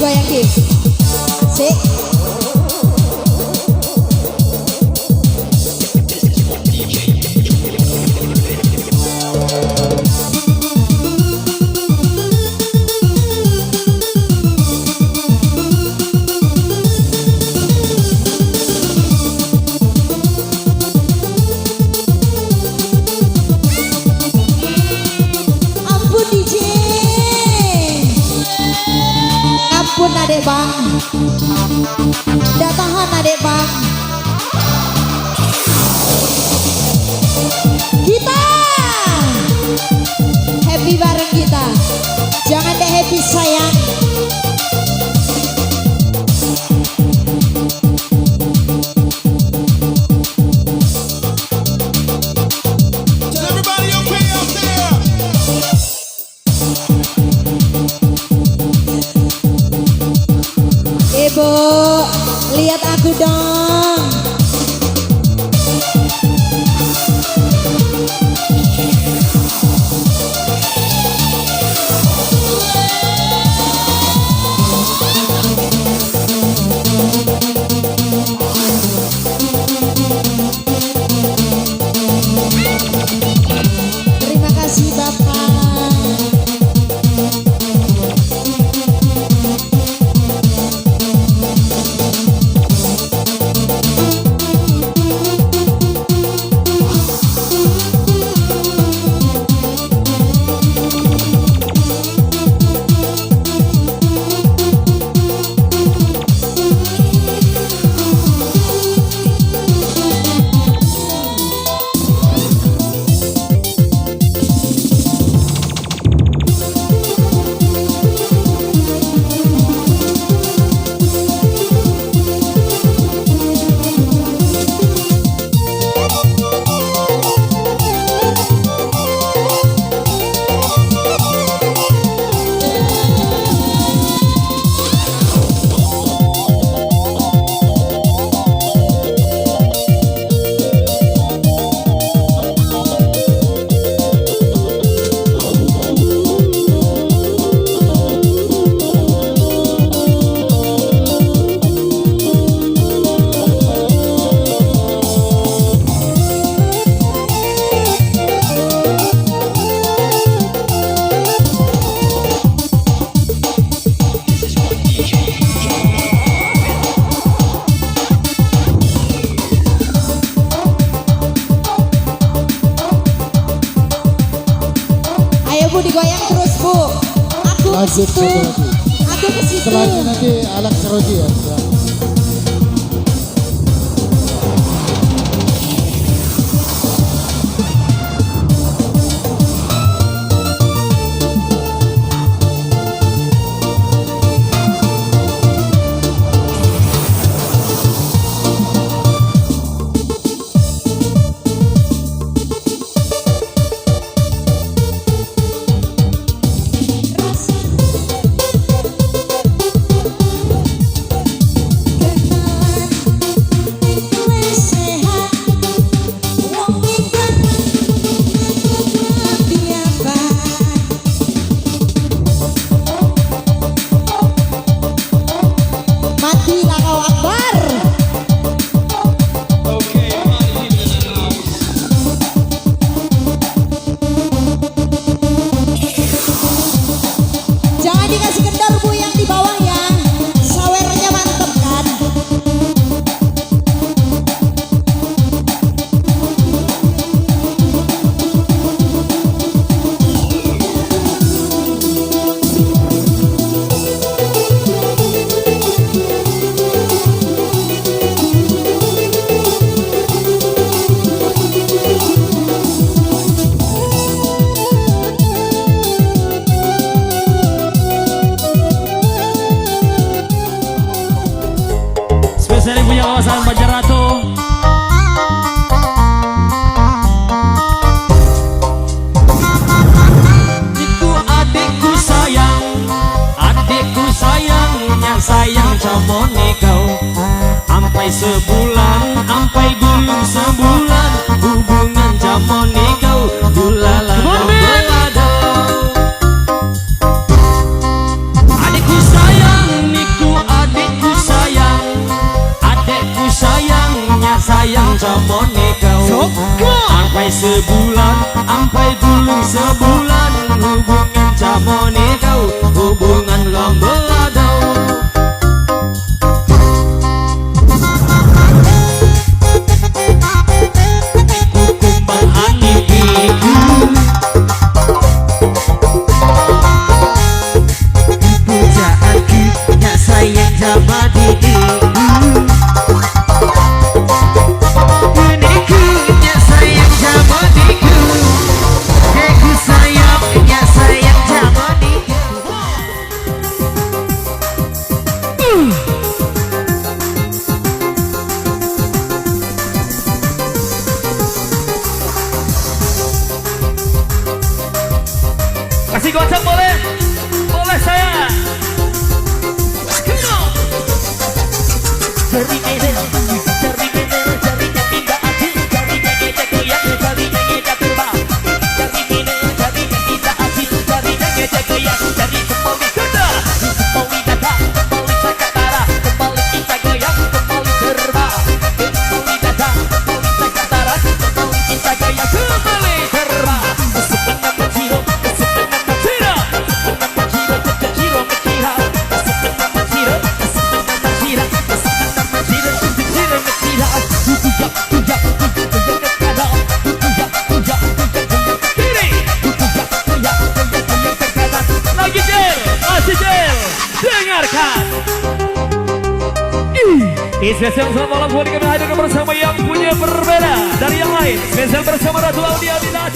Goyang Ki. Sik. Ampun DJ. Ampun adek bang, nggak tahan adek bang. Kita happy bareng kita, jangan deh happy sayang. Ibu, lihat aku dong. Terima kasih Bapak. Bu digoyang terus Bu. Aku ke situ. Aku ke situ. Setelahnya nanti alat keroji ya. jamoni kau ulala belado. Adikku sayang niku adikku sayang, adikku sayangnya sayang jamoni kau. Ampai sebulan, ampai dulu sebulan, hubungan jamoni kau, hubungan lambelado. Kukumbang anipiku, pujaanku, ya sayang jamani. Kasih gocap boleh? Boleh saya. Dengarkan. Spesial selamat malam buat kami hadirkan bersama yang punya berbeda dari yang lain. Spesial bersama Ratu Audia Adinda.